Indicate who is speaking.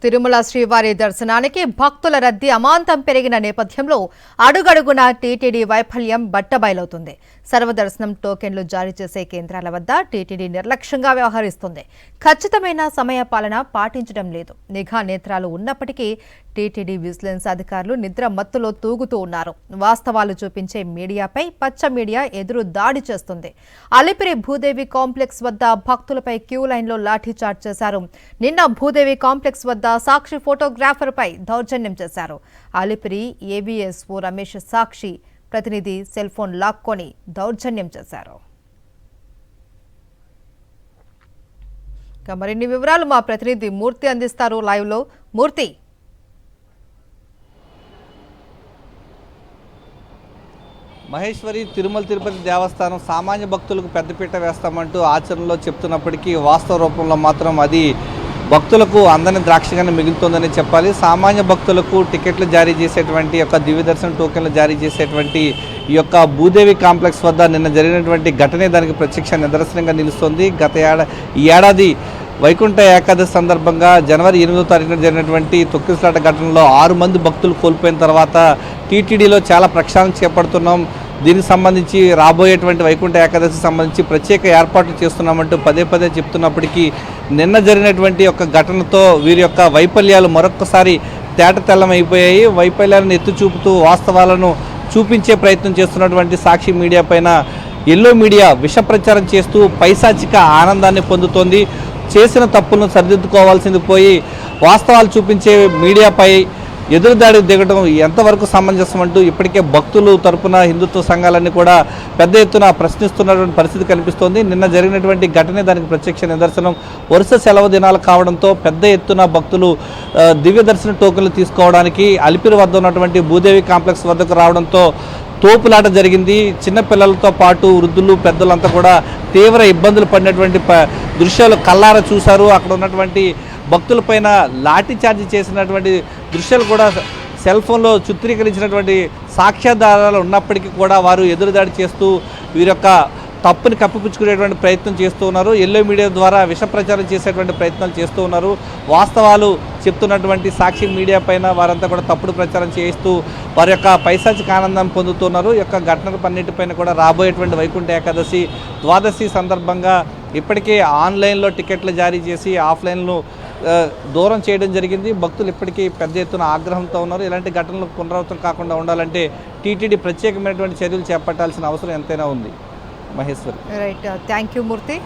Speaker 1: తిరుమల శ్రీవారి దర్శనానికి భక్తుల రద్దీ అమాంతం పెరిగిన నేపథ్యంలో అడుగడుగునా టీటీడీ వైఫల్యం బట్టబయలవుతుంది. సర్వదర్శనం టోకెన్లు జారీ చేసే కేంద్రాల వద్ద టీటీడీ నిర్లక్ష్యంగా వ్యవహరిస్తుంది. ఖచ్చితమైన సమయపాలన పాటించడం లేదు. నిఘా నేత్రాలు ఉన్నప్పటికీ టీటీడీ విజిలెన్స్ అధికారులు నిద్ర మత్తులో తూగుతూ ఉన్నారు. వాస్తవాలు చూపించే మీడియాపై పచ్చ మీడియా ఎదురు దాడి చేస్తుంది. అలిపిరి భూదేవి కాంప్లెక్స్ వద్ద భక్తులపై క్యూ లైన్లో లాఠీచార్జ్ చేశారు. నిన్న భూదేవి కాంప్లెక్స్ వద్ద సాక్షి ఫోటోగ్రాఫర్ పై దౌర్జన్యం చేశారు. అలిపిరి ఏబీఎస్ఓ రమేష్ సాక్షి ప్రతినిధి సెల్ ఫోన్ లాక్కొని దౌర్జన్యం చేశారు. మరిన్ని వివరాలు మా ప్రతినిధి మూర్తి అందిస్తారు లైవ్ లో. మూర్తి,
Speaker 2: మహేశ్వరి తిరుమల తిరుపతి దేవస్థానం సామాన్య భక్తులకు పెద్దపీట వేస్తామంటూ ఆచరణలో చెప్తున్నప్పటికీ వాస్తవ రూపంలో మాత్రం అది భక్తులకు అందని ద్రాక్షగానే మిగులుతోందని చెప్పాలి. సామాన్య భక్తులకు టికెట్లు జారీ చేసేటువంటి యొక్క దివ్యదర్శన టోకెన్లు జారీ చేసేటువంటి ఈ యొక్క భూదేవి కాంప్లెక్స్ వద్ద నిన్న జరిగినటువంటి ఘటనే దానికి ప్రత్యక్ష నిదర్శనంగా నిలుస్తుంది. ఈ ఏడాది వైకుంఠ ఏకాదశి సందర్భంగా జనవరి 8వ తారీఖున జరిగినటువంటి తొక్కిసలాట ఘటనలో 6 మంది భక్తులు కోల్పోయిన తర్వాత టీటీడీలో చాలా ప్రక్షాళన చేపడుతున్నాం, దీనికి సంబంధించి రాబోయేటువంటి వైకుంఠ ఏకాదశికి సంబంధించి ప్రత్యేక ఏర్పాట్లు చేస్తున్నామంటూ పదే పదే చెప్తున్నప్పటికీ నిన్న జరిగినటువంటి యొక్క ఘటనతో వీరి యొక్క వైఫల్యాలు మరొక్కసారి తేటతెల్లమైపోయాయి. వైఫల్యాలను ఎత్తి చూపుతూ వాస్తవాలను చూపించే ప్రయత్నం చేస్తున్నటువంటి సాక్షి మీడియా పైన ఎల్లో మీడియా విష ప్రచారం చేస్తూ పైశాచిక ఆనందాన్ని పొందుతోంది. చేసిన తప్పులను సరిదిద్దుకోవాల్సింది పోయి వాస్తవాలు చూపించే మీడియాపై ఎదురుదాడి దిగడం ఎంతవరకు సమంజసం అంటూ ఇప్పటికే భక్తులు తరపున హిందుత్వ సంఘాలన్నీ కూడా పెద్ద ఎత్తున ప్రశ్నిస్తున్నటువంటి పరిస్థితి కనిపిస్తోంది. నిన్న జరిగినటువంటి ఘటనే దానికి ప్రత్యక్ష నిదర్శనం. వరుస సెలవు దినాలు కావడంతో పెద్ద ఎత్తున భక్తులు దివ్య దర్శన టోకెన్లు తీసుకోవడానికి అలిపిరి వద్ద ఉన్నటువంటి భూదేవి కాంప్లెక్స్ వద్దకు రావడంతో తోపులాట జరిగింది. చిన్నపిల్లలతో పాటు వృద్ధులు పెద్దలంతా కూడా తీవ్ర ఇబ్బందులు పడినటువంటి దృశ్యాలు కల్లారా చూశారు. అక్కడ ఉన్నటువంటి భక్తులపైన లాఠీ చార్జ్ చేసినటువంటి దృశ్యాలు కూడా సెల్ ఫోన్లో చిత్రీకరించినటువంటి సాక్ష్యాధారాలు ఉన్నప్పటికీ కూడా వారు ఎదురుదాడి చేస్తూ వీరి యొక్క తప్పుని కప్పిపుచ్చుకునేటువంటి ప్రయత్నం చేస్తూ ఉన్నారు. ఎల్లో మీడియా ద్వారా విష ప్రచారం చేసేటువంటి ప్రయత్నాలు చేస్తూ ఉన్నారు. వాస్తవాలు చెప్తున్నటువంటి సాక్షి మీడియా పైన వారంతా కూడా తప్పుడు ప్రచారం చేస్తూ వారి యొక్క పైశాచిక ఆనందాన్ని పొందుతున్నారు. ఈ యొక్క ఘటనల పన్నిటిపైన కూడా రాబోయేటువంటి వైకుంఠ ఏకాదశి ద్వాదశి సందర్భంగా ఇప్పటికే ఆన్లైన్లో టికెట్లు జారీ చేసి ఆఫ్లైన్లో దూరం చేయడం జరిగింది. భక్తులు ఇప్పటికీ పెద్ద ఎత్తున ఆగ్రహంతో ఉన్నారు. ఇలాంటి ఘటనలు పునరావృతం కాకుండా ఉండాలంటే టీటీడీ ప్రత్యేకమైనటువంటి చర్యలు చేపట్టాల్సిన అవసరం ఎంతైనా ఉంది. Maheshwari.
Speaker 1: Right, thank you Murthy.